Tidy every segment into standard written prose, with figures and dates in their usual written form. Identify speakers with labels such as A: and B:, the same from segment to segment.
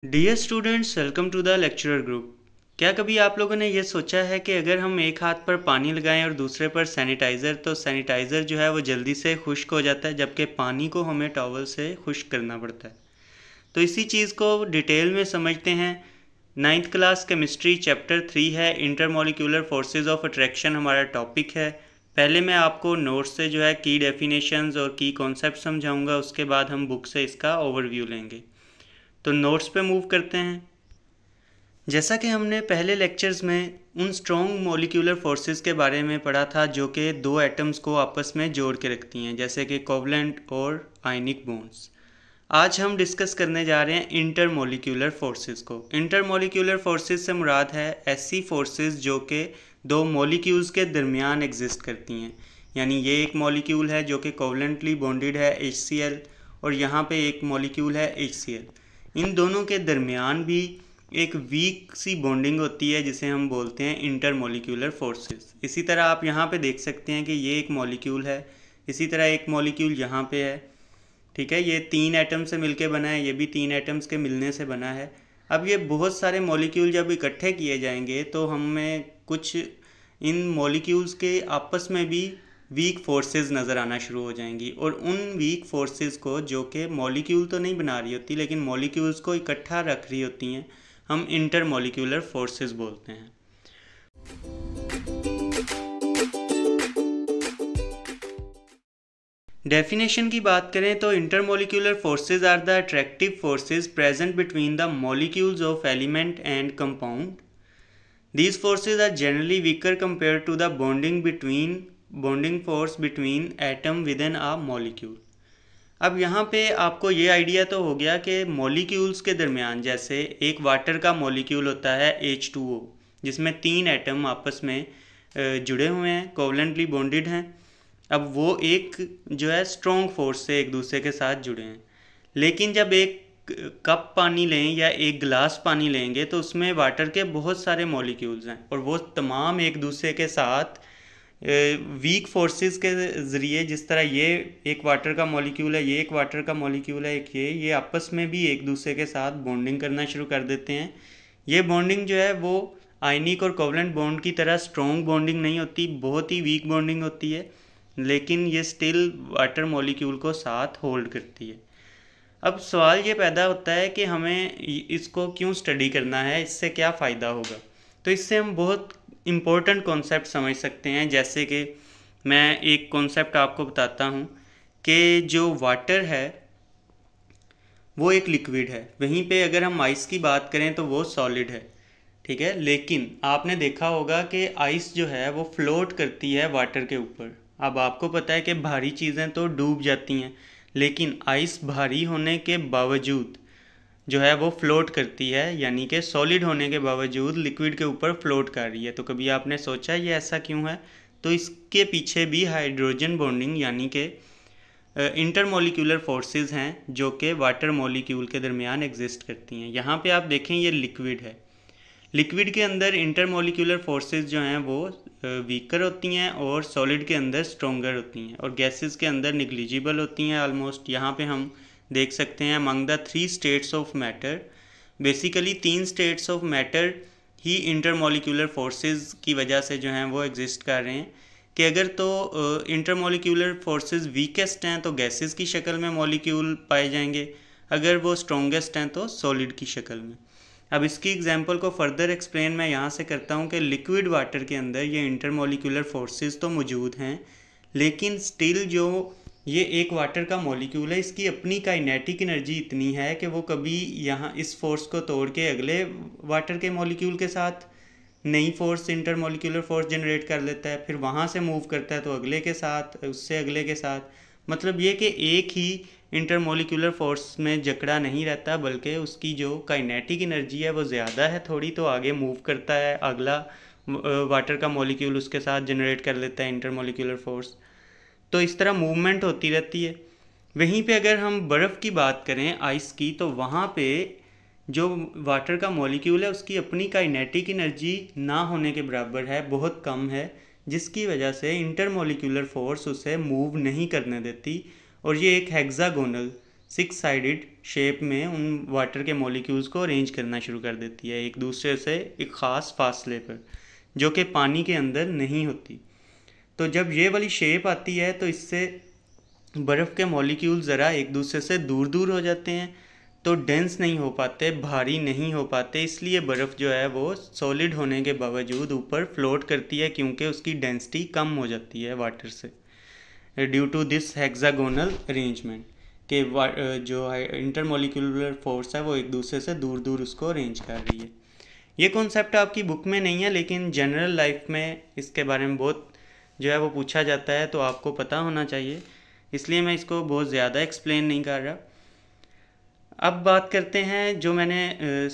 A: Dear students, welcome to the lecturer group. क्या कभी आप लोगों ने ये सोचा है कि अगर हम एक हाथ पर पानी लगाएं और दूसरे पर सैनिटाइज़र तो सैनिटाइज़र जो है वो जल्दी से खुश्क हो जाता है, जबकि पानी को हमें टॉवल से खुश्क करना पड़ता है। तो इसी चीज़ को डिटेल में समझते हैं। 9th क्लास केमिस्ट्री चैप्टर 3 है, इंटरमोलिकुलर फोर्सेस ऑफ अट्रैक्शन हमारा टॉपिक है। पहले मैं आपको नोट्स से जो है की डेफिनेशंस और की कॉन्सेप्ट समझाऊंगा, उसके बाद हम बुक से इसका ओवरव्यू लेंगे। तो नोट्स पे मूव करते हैं। जैसा कि हमने पहले लेक्चर्स में उन स्ट्रॉन्ग मॉलिक्यूलर फोर्सेस के बारे में पढ़ा था जो कि दो एटम्स को आपस में जोड़ के रखती हैं, जैसे कि कोवलेंट और आयनिक बॉन्ड्स। आज हम डिस्कस करने जा रहे हैं इंटरमोलिक्यूलर फोर्सेस को। इंटरमोलिक्यूलर फोर्सेस से मुराद है ऐसी फोर्सेस जो कि दो मॉलिक्यूल्स के दरमियान एग्जिस्ट करती हैं। यानी ये एक मॉलिक्यूल है जो कि कोवलेंटली बॉन्डेड है HCl, और यहाँ पे एक मॉलिक्यूल है HCl। इन दोनों के दरमियान भी एक वीक सी बॉन्डिंग होती है जिसे हम बोलते हैं इंटरमोलिक्यूलर फोर्सेस। इसी तरह आप यहाँ पे देख सकते हैं कि ये एक मॉलिक्यूल है, इसी तरह एक मॉलिक्यूल यहाँ पे है। ठीक है, ये 3 एटम से मिलके बना है, ये भी 3 एटम्स के मिलने से बना है। अब ये बहुत सारे मॉलिक्यूल जब इकट्ठे किए जाएंगे तो हमें कुछ इन मॉलिक्यूल्स के आपस में भी वीक फोर्सेस नज़र आना शुरू हो जाएंगी, और उन वीक फोर्सेस को जो कि मॉलिक्यूल तो नहीं बना रही होती लेकिन मॉलिक्यूल्स को इकट्ठा रख रही होती हैं, हम इंटरमोलिक्यूलर फोर्सेस बोलते हैं। डेफिनेशन की बात करें तो intermolecular forces are the attractive forces present between the molecules of element and compound. These forces are generally weaker compared to the bonding force between atom within a molecule. अब यहाँ पे आपको ये आइडिया तो हो गया कि मॉलिक्यूल्स के दरमियान, जैसे एक वाटर का मॉलिक्यूल होता है H2O, जिसमें 3 एटम आपस में जुड़े हुए हैं, कोवलेंटली बॉन्डेड हैं। अब वो एक जो है स्ट्रॉन्ग फोर्स से एक दूसरे के साथ जुड़े हैं। लेकिन जब एक कप पानी लें या एक गिलास पानी लेंगे तो उसमें वाटर के बहुत सारे मॉलिक्यूल्स हैं, और वो तमाम एक दूसरे के साथ वीक फोर्सेस के ज़रिए, जिस तरह ये एक वाटर का मॉलिक्यूल है, ये एक वाटर का मॉलिक्यूल है, एक ये आपस में भी एक दूसरे के साथ बॉन्डिंग करना शुरू कर देते हैं। ये बॉन्डिंग जो है वो आयनिक और कोवलेंट बॉन्ड की तरह स्ट्रॉन्ग बॉन्डिंग नहीं होती, बहुत ही वीक बॉन्डिंग होती है, लेकिन ये स्टिल वाटर मॉलिक्यूल को साथ होल्ड करती है। अब सवाल ये पैदा होता है कि हमें इसको क्यों स्टडी करना है, इससे क्या फ़ायदा होगा। तो इससे हम बहुत इम्पोर्टेंट कॉन्सेप्ट समझ सकते हैं। जैसे कि मैं एक कॉन्सेप्ट आपको बताता हूँ कि जो वाटर है वो एक लिक्विड है, वहीं पे अगर हम आइस की बात करें तो वो सॉलिड है। ठीक है, लेकिन आपने देखा होगा कि आइस जो है वो फ्लोट करती है वाटर के ऊपर। अब आपको पता है कि भारी चीज़ें तो डूब जाती हैं, लेकिन आइस भारी होने के बावजूद जो है वो फ्लोट करती है, यानी कि सॉलिड होने के बावजूद लिक्विड के ऊपर फ्लोट कर रही है। तो कभी आपने सोचा ये ऐसा क्यों है? तो इसके पीछे भी हाइड्रोजन बॉन्डिंग यानी कि इंटरमोलिक्यूलर फोर्सेस हैं जो कि वाटर मॉलिक्यूल के दरमियान एग्जिस्ट करती हैं। यहाँ पे आप देखें ये लिक्विड है, लिक्विड के अंदर इंटरमोलिक्यूलर फोर्सेस जो हैं वो वीकर होती हैं और सॉलिड के अंदर स्ट्रॉन्गर होती हैं, और गैसेस के अंदर निग्लिजिबल होती हैं ऑलमोस्ट। यहाँ पे हम देख सकते हैं among the 3 states of matter, basically 3 states of matter he intermolecular forces की वजह से जो हैं वो एग्जिस्ट कर रहे हैं। कि अगर तो इंटरमोलिक्यूलर फोर्सेस वीकेस्ट हैं तो गैसेस की शक्ल में मॉलिक्यूल पाए जाएंगे, अगर वो स्ट्रॉन्गेस्ट हैं तो सॉलिड की शक्ल में। अब इसकी एग्जांपल को फर्दर एक्सप्लेन मैं यहाँ से करता हूँ कि लिक्विड वाटर के अंदर ये इंटरमोलिक्यूलर फोर्सेस तो मौजूद हैं, लेकिन स्टिल जो ये एक वाटर का मॉलिक्यूल है इसकी अपनी काइनेटिक एनर्जी इतनी है कि वो कभी यहाँ इस फोर्स को तोड़ के अगले वाटर के मॉलिक्यूल के साथ नई फोर्स, इंटरमोलिक्यूलर फोर्स जनरेट कर लेता है, फिर वहाँ से मूव करता है तो अगले के साथ, उससे अगले के साथ। मतलब ये कि एक ही इंटरमोलिक्यूलर फोर्स में जकड़ा नहीं रहता, बल्कि उसकी जो काइनेटिक एनर्जी है वो ज़्यादा है थोड़ी, तो आगे मूव करता है, अगला वाटर का मॉलिक्यूल उसके साथ जनरेट कर लेता है इंटरमोलिक्यूलर फोर्स। तो इस तरह मूवमेंट होती रहती है। वहीं पे अगर हम बर्फ़ की बात करें, आइस की, तो वहाँ पे जो वाटर का मॉलिक्यूल है उसकी अपनी काइनेटिक एनर्जी ना होने के बराबर है, बहुत कम है, जिसकी वजह से इंटरमोलिक्यूलर फोर्स उसे मूव नहीं करने देती, और ये एक हेक्सागोनल सिक्स साइडेड शेप में उन वाटर के मॉलिक्यूल्स को अरेंज करना शुरू कर देती है एक दूसरे से एक ख़ास फासले पर, जो कि पानी के अंदर नहीं होती। तो जब ये वाली शेप आती है तो इससे बर्फ़ के मॉलिक्यूल ज़रा एक दूसरे से दूर दूर हो जाते हैं, तो डेंस नहीं हो पाते, भारी नहीं हो पाते, इसलिए बर्फ़ जो है वो सॉलिड होने के बावजूद ऊपर फ्लोट करती है, क्योंकि उसकी डेंसिटी कम हो जाती है वाटर से, due to this hexagonal arrangement के जो इंटरमोलिकुलर फोर्स है वो एक दूसरे से दूर दूर उसको अरेंज कर रही है। ये कॉन्सेप्ट आपकी बुक में नहीं है, लेकिन जनरल लाइफ में इसके बारे में बहुत जो है वो पूछा जाता है, तो आपको पता होना चाहिए, इसलिए मैं इसको बहुत ज़्यादा एक्सप्लेन नहीं कर रहा। अब बात करते हैं, जो मैंने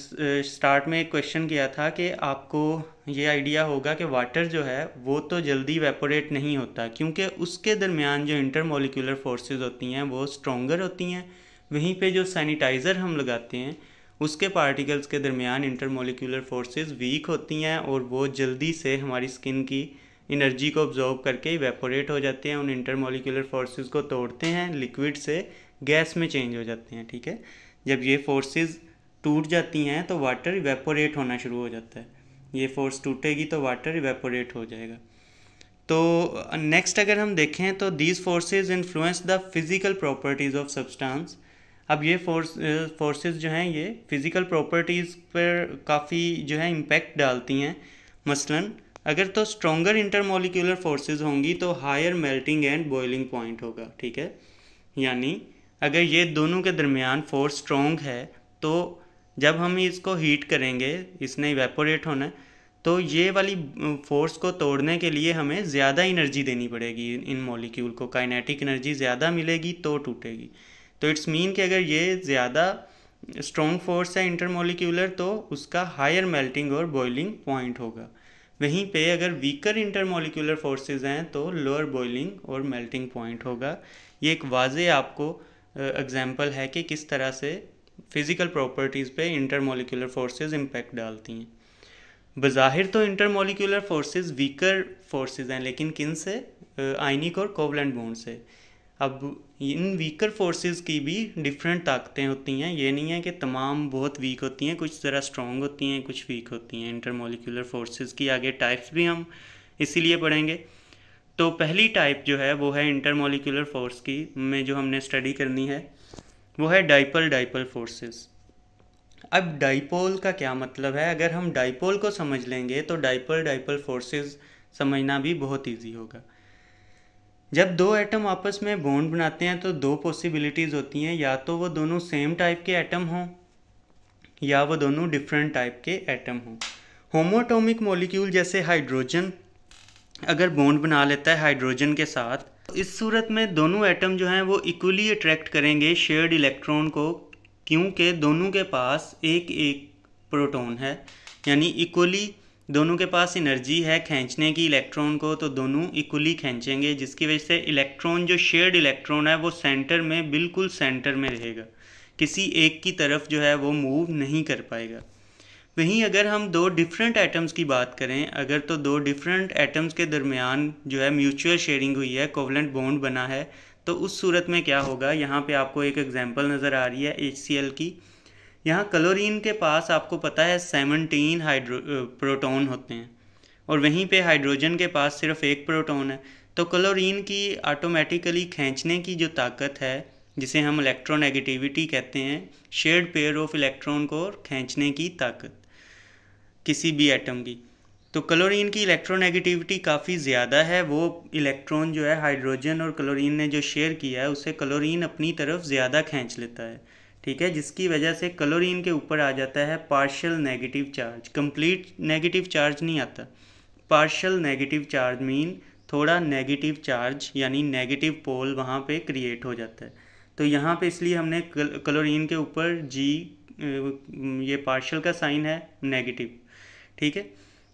A: स्टार्ट में एक क्वेश्चन किया था कि आपको ये आइडिया होगा कि वाटर जो है वो तो जल्दी वेपोरेट नहीं होता, क्योंकि उसके दरमियान जो इंटरमोलिकुलर फोर्सेस होती हैं वो स्ट्रॉन्गर होती हैं। वहीं पे जो सैनिटाइज़र हम लगाते हैं उसके पार्टिकल्स के दरमियान इंटरमोलिकुलर फोर्सेस वीक होती हैं, और वो जल्दी से हमारी स्किन की एनर्जी को ऑब्जॉर्व करके इवेपोरेट हो जाते हैं, उन इंटरमोलिकुलर फोर्सेस को तोड़ते हैं, लिक्विड से गैस में चेंज हो जाते हैं। ठीक है, जब ये फोर्सेस टूट जाती हैं तो वाटर इवेपोरेट होना शुरू हो जाता है, ये फोर्स टूटेगी तो वाटर इवेपोरेट हो जाएगा। तो नेक्स्ट अगर हम देखें तो these forces influence the physical properties of substance. अब ये फोर्सेस जो हैं ये फिज़िकल प्रॉपर्टीज़ पर काफ़ी जो है इम्पेक्ट डालती हैं। मसलन अगर तो स्ट्रॉन्गर इंटरमोलिकुलर फोर्सेस होंगी तो higher melting and boiling point होगा। ठीक है, यानी अगर ये दोनों के दरमियान फोर्स स्ट्रॉन्ग है तो जब हम इसको हीट करेंगे, इसने इवेपोरेट होना है, तो ये वाली फोर्स को तोड़ने के लिए हमें ज़्यादा एनर्जी देनी पड़ेगी, इन मॉलिक्यूल को काइनेटिक एनर्जी ज़्यादा मिलेगी तो टूटेगी। तो इट्स मीन कि अगर ये ज़्यादा स्ट्रॉन्ग फोर्स है इंटरमोलिकुलर तो उसका हायर मेल्टिंग और बॉइलिंग पॉइंट होगा। वहीं पे अगर वीकर इंटरमोलिकुलर फोर्सेस हैं तो लोअर बॉइलिंग और मेल्टिंग पॉइंट होगा। ये एक वाज़े आपको एग्जाम्पल है कि किस तरह से फ़िज़िकल प्रॉपर्टीज़ पे इंटरमोलिकुलर फोर्सेस इम्पेक्ट डालती हैं। बज़ाहिर तो इंटरमोलिकुलर फोर्सेस वीकर फोर्सेस हैं, लेकिन किन से? आयनिक और कोवलेंट बॉन्ड से। अब इन वीकर फोर्सेस की भी डिफरेंट ताकतें होती हैं, ये नहीं है कि तमाम बहुत वीक होती हैं, कुछ ज़रा स्ट्रॉन्ग होती हैं, कुछ वीक होती हैं। इंटरमोलिकुलर फोर्सेस की आगे टाइप्स भी हम इसीलिए पढ़ेंगे। तो पहली टाइप जो है वो है इंटरमोलिकुलर फोर्स की में जो हमने स्टडी करनी है वो है डाइपोल डाइपोल फोर्सेस। अब डाइपोल का क्या मतलब है? अगर हम डाइपोल को समझ लेंगे तो डाइपोल डाइपोल फोर्सेस समझना भी बहुत इजी होगा। जब दो एटम आपस में बॉन्ड बनाते हैं तो दो पॉसिबिलिटीज़ होती हैं, या तो वो दोनों सेम टाइप के एटम हों या वो दोनों डिफरेंट टाइप के एटम हों। होमोएटॉमिक मॉलिक्यूल जैसे हाइड्रोजन अगर बॉन्ड बना लेता है हाइड्रोजन के साथ, तो इस सूरत में दोनों एटम जो हैं वो इक्वली अट्रैक्ट करेंगे शेयर्ड इलेक्ट्रॉन को, क्योंकि दोनों के पास एक एक प्रोटॉन है, यानी इक्वली दोनों के पास एनर्जी है खींचने की इलेक्ट्रॉन को, तो दोनों इक्वली खींचेंगे, जिसकी वजह से इलेक्ट्रॉन जो शेयर्ड इलेक्ट्रॉन है वो सेंटर में, बिल्कुल सेंटर में रहेगा, किसी एक की तरफ जो है वो मूव नहीं कर पाएगा। वहीं अगर हम दो डिफरेंट एटम्स की बात करें, अगर तो दो डिफरेंट एटम्स के दरमियान जो है म्यूचुअल शेयरिंग हुई है, कोवलेंट बॉन्ड बना है, तो उस सूरत में क्या होगा? यहाँ पे आपको एक एग्जांपल नज़र आ रही है HCl की। यहाँ क्लोरीन के पास आपको पता है 17 प्रोटॉन होते हैं, और वहीं पे हाइड्रोजन के पास सिर्फ एक प्रोटॉन है। तो क्लोरीन की ऑटोमेटिकली खींचने की जो ताकत है, जिसे हम इलेक्ट्रोनेगेटिविटी कहते हैं, शेयर्ड पेयर ऑफ इलेक्ट्रॉन को खींचने की ताकत किसी भी एटम की, तो क्लोरीन की इलेक्ट्रोनेगेटिविटी काफ़ी ज़्यादा है। वो इलेक्ट्रॉन जो है हाइड्रोजन और क्लोरीन ने जो शेयर किया है उसे क्लोरीन अपनी तरफ ज़्यादा खींच लेता है। ठीक है, जिसकी वजह से क्लोरीन के ऊपर आ जाता है partial negative charge. Complete negative charge नहीं आता, पार्शियल नेगेटिव चार्ज मीन थोड़ा नेगेटिव चार्ज, यानी नेगेटिव पोल वहाँ पे क्रिएट हो जाता है। तो यहाँ पे इसलिए हमने क्लोरीन के ऊपर G ये पार्शियल का साइन है नेगेटिव। ठीक है,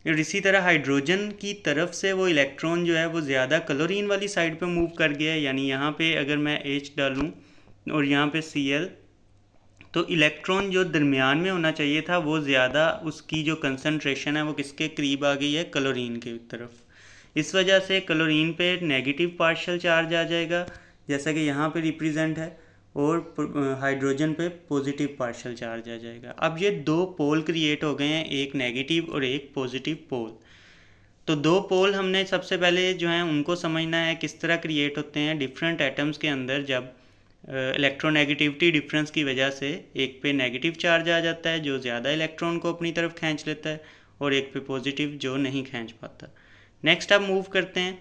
A: और इसी तरह हाइड्रोजन की तरफ से वो इलेक्ट्रॉन जो है वो ज़्यादा क्लोरीन वाली साइड पे मूव कर गया है, यानी यहाँ पे अगर मैं H डालूँ और यहाँ पे Cl, तो इलेक्ट्रॉन जो दरमियान में होना चाहिए था वो ज़्यादा, उसकी जो कंसंट्रेशन है वो किसके करीब आ गई है? क्लोरीन की तरफ। इस वजह से क्लोरीन पे नेगेटिव पार्शियल चार्ज आ जाएगा, जैसा कि यहाँ पे रिप्रेजेंट है, और हाइड्रोजन पे पॉजिटिव पार्शियल चार्ज आ जाएगा। अब ये दो पोल क्रिएट हो गए हैं, एक नेगेटिव और एक पॉजिटिव पोल। तो दो पोल हमने सबसे पहले जो है उनको समझना है किस तरह क्रिएट होते हैं डिफरेंट एटम्स के अंदर, जब इलेक्ट्रोनेगेटिविटी डिफरेंस की वजह से एक पे नेगेटिव चार्ज आ जाता है जो ज़्यादा इलेक्ट्रॉन को अपनी तरफ खींच लेता है, और एक पे पॉजिटिव जो नहीं खींच पाता। नेक्स्ट अब मूव करते हैं।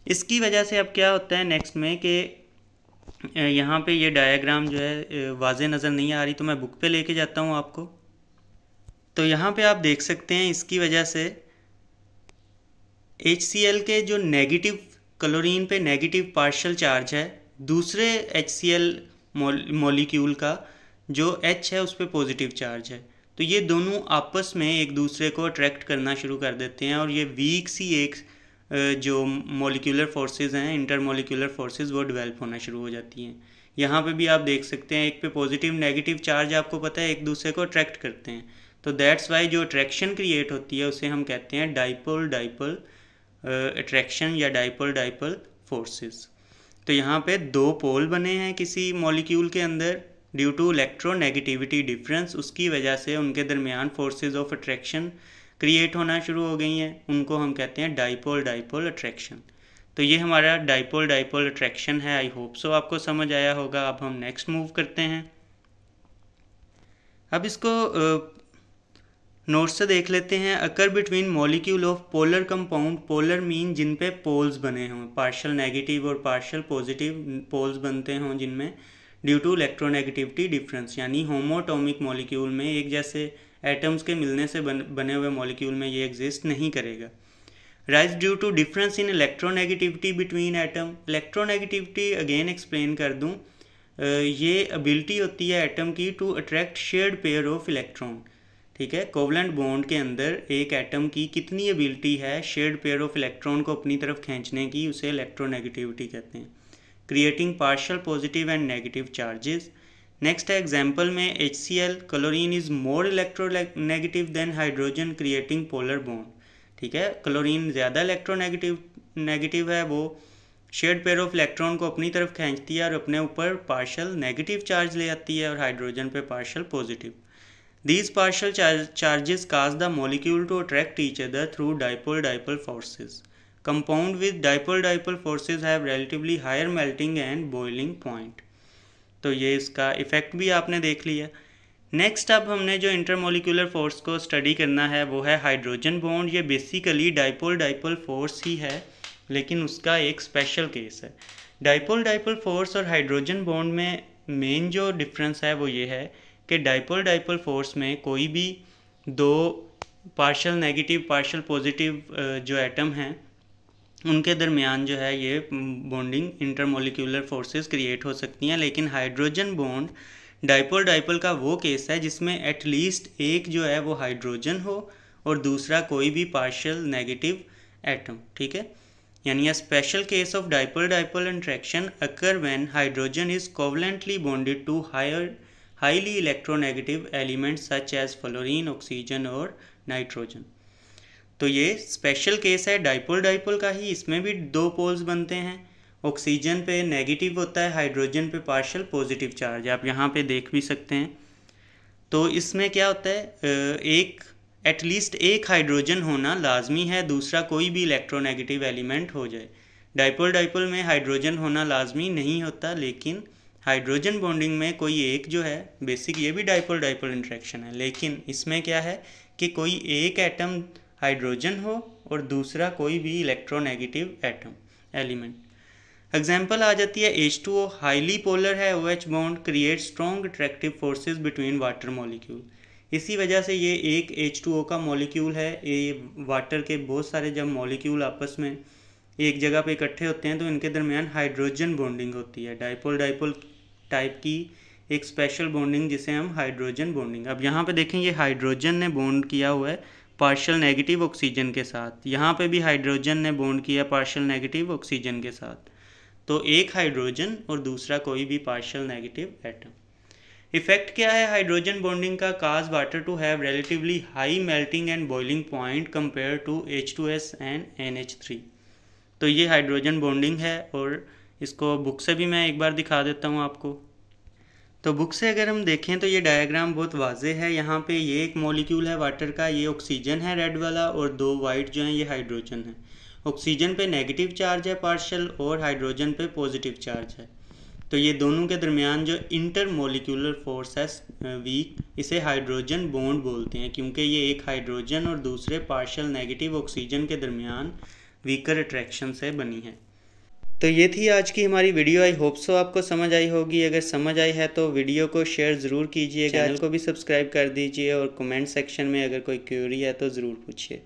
A: इसकी वजह से अब क्या होता है नेक्स्ट में कि यहाँ पे ये डायग्राम जो है वाज़े नज़र नहीं आ रही, तो मैं बुक पे लेके जाता हूँ आपको। तो यहाँ पे आप देख सकते हैं इसकी वजह से HCl के जो नेगेटिव क्लोरीन पे नेगेटिव पार्शियल चार्ज है, दूसरे HCl मॉलिक्यूल का जो H है उस पर पॉजिटिव चार्ज है, तो ये दोनों आपस में एक दूसरे को अट्रैक्ट करना शुरू कर देते हैं और ये वीक सी एक जो मॉलिक्यूलर फोर्सेस हैं, इंटरमॉलिक्यूलर फोर्सेस, वो डेवलप होना शुरू हो जाती हैं। यहाँ पे भी आप देख सकते हैं एक पे पॉजिटिव नेगेटिव चार्ज आपको पता है एक दूसरे को अट्रैक्ट करते हैं, तो दैट्स वाई जो अट्रैक्शन क्रिएट होती है उसे हम कहते हैं डाइपोल डाइपोल अट्रैक्शन या डाइपोल डाइपोल फोर्सेस। तो यहाँ पे दो पोल बने हैं किसी मॉलिक्यूल के अंदर ड्यू टू इलेक्ट्रोनेगेटिविटी डिफरेंस, उसकी वजह से उनके दरमियान फोर्सेस ऑफ अट्रैक्शन क्रिएट होना शुरू हो गई हैं, उनको हम कहते हैं डाइपोल डाइपोल अट्रैक्शन। तो ये हमारा डाइपोल डाइपोल अट्रैक्शन है। आई होप सो आपको समझ आया होगा। अब हम नेक्स्ट मूव करते हैं। अब इसको नोट से देख लेते हैं। Occur between molecule of polar compound, polar mean जिन पे पोल्स बने हों, पार्शियल नेगेटिव और पार्शियल पॉजिटिव पोल्स बनते हों जिनमें, ड्यू टू इलेक्ट्रोनेगेटिविटी डिफरेंस, यानी होमोटॉमिक मॉलिक्यूल में एक जैसे एटम्स के मिलने से बने हुए मॉलिक्यूल में ये एग्जिस्ट नहीं करेगा। Rise due to difference in electronegativity between atom. Electronegativity again explain कर दूँ, ये एबिलिटी होती है एटम की to attract shared pair of electron. ठीक है, कोवलेंट बॉन्ड के अंदर एक एटम की कितनी एबिलिटी है शेयर्ड पेयर ऑफ इलेक्ट्रॉन को अपनी तरफ खींचने की, उसे इलेक्ट्रोनेगेटिविटी कहते हैं। Creating partial positive and negative charges. Next है एग्जाम्पल में HCl chlorine is more electronegative than hydrogen creating polar bond. ठीक है, क्लोरीन ज़्यादा इलेक्ट्रोनेगेटिव है, वो शेयर्ड पेयर ऑफ इलेक्ट्रॉन को अपनी तरफ खींचती है और अपने ऊपर पार्शियल नेगेटिव चार्ज ले आती है, और हाइड्रोजन पे partial positive. These partial charges cause the molecule to attract each other through dipole-dipole forces. Compound with dipole-dipole forces have relatively higher melting and boiling point. तो ये इसका इफ़ेक्ट भी आपने देख लिया। नेक्स्ट अब हमने जो इंटरमोलिकुलर फोर्स को स्टडी करना है वो है हाइड्रोजन बॉन्ड। ये बेसिकली डाइपोल डाइपोल फोर्स ही है, लेकिन उसका एक स्पेशल केस है। डाइपोल डाइपोल फोर्स और हाइड्रोजन बॉन्ड में मेन जो डिफरेंस है वो ये है कि डाइपोल डाइपोल फोर्स में कोई भी दो पार्शियल नेगेटिव पार्शियल पॉजिटिव जो एटम हैं उनके दरमियान जो है ये बॉन्डिंग इंटरमोलिकुलर फोर्सेस क्रिएट हो सकती हैं, लेकिन हाइड्रोजन बॉन्ड डाइपोल डाइपोल का वो केस है जिसमें एटलीस्ट एक जो है वो हाइड्रोजन हो और दूसरा कोई भी पार्शियल नेगेटिव एटम। ठीक है, यानी a special case of dipole dipole interaction occur when hydrogen is covalently bonded to highly electronegative elements such as fluorine, oxygen और नाइट्रोजन। तो ये स्पेशल केस है डाइपोल डाइपोल का ही। इसमें भी दो पोल्स बनते हैं, ऑक्सीजन पे नेगेटिव होता है, हाइड्रोजन पे पार्शियल पॉजिटिव चार्ज, आप यहाँ पे देख भी सकते हैं। तो इसमें क्या होता है, एक एटलीस्ट एक हाइड्रोजन होना लाजमी है, दूसरा कोई भी इलेक्ट्रोनेगेटिव एलिमेंट हो जाए। डाइपोल डाइपोल में हाइड्रोजन होना लाजमी नहीं होता, लेकिन हाइड्रोजन बॉन्डिंग में कोई एक जो है बेसिक, ये भी डाइपोल डाइपोल इंटरेक्शन है, लेकिन इसमें क्या है कि कोई एक एटम हाइड्रोजन हो और दूसरा कोई भी इलेक्ट्रोनेगेटिव एटम एलिमेंट। एग्जाम्पल आ जाती है H2O, हाईली पोलर है, OH bond create strong attractive forces between water molecule. इसी वजह से ये एक H2O का मॉलिक्यूल है, ये वाटर के बहुत सारे जब मॉलिक्यूल आपस में एक जगह पे इकट्ठे होते हैं तो इनके दरमियान हाइड्रोजन बॉन्डिंग होती है, डाइपोल डाइपोल टाइप की एक स्पेशल बॉन्डिंग जिसे हम हाइड्रोजन बॉन्डिंग। अब यहाँ पे देखें ये हाइड्रोजन ने बॉन्ड किया हुआ है पार्शियल नेगेटिव ऑक्सीजन के साथ, यहाँ पे भी हाइड्रोजन ने बॉन्ड किया पार्शियल नेगेटिव ऑक्सीजन के साथ, तो एक हाइड्रोजन और दूसरा कोई भी पार्शियल नेगेटिव एटम। इफेक्ट क्या है हाइड्रोजन बॉन्डिंग का, cause water to have relatively high melting and boiling point compare to H2S and NH3। तो ये हाइड्रोजन बॉन्डिंग है और इसको बुक से भी मैं एक बार दिखा देता हूँ आपको। तो बुक से अगर हम देखें तो ये डायग्राम बहुत वाज़ेह है। यहाँ पे ये एक मॉलिक्यूल है वाटर का, ये ऑक्सीजन है रेड वाला, और दो वाइट जो हैं ये हाइड्रोजन है। ऑक्सीजन पे नेगेटिव चार्ज है पार्शल और हाइड्रोजन पे पॉजिटिव चार्ज है। तो ये दोनों के दरमियान जो इंटर मॉलिक्यूलर फोर्स है वीक, इसे हाइड्रोजन बॉन्ड बोलते हैं, क्योंकि ये एक हाइड्रोजन और दूसरे पार्शल नेगेटिव ऑक्सीजन के दरमियान वीकर अट्रैक्शन से बनी है। तो ये थी आज की हमारी वीडियो। आई होप सो आपको समझ आई होगी। अगर समझ आई है तो वीडियो को शेयर ज़रूर कीजिएगा, चैनल को भी सब्सक्राइब कर दीजिए, और कमेंट सेक्शन में अगर कोई क्वेरी है तो ज़रूर पूछिए।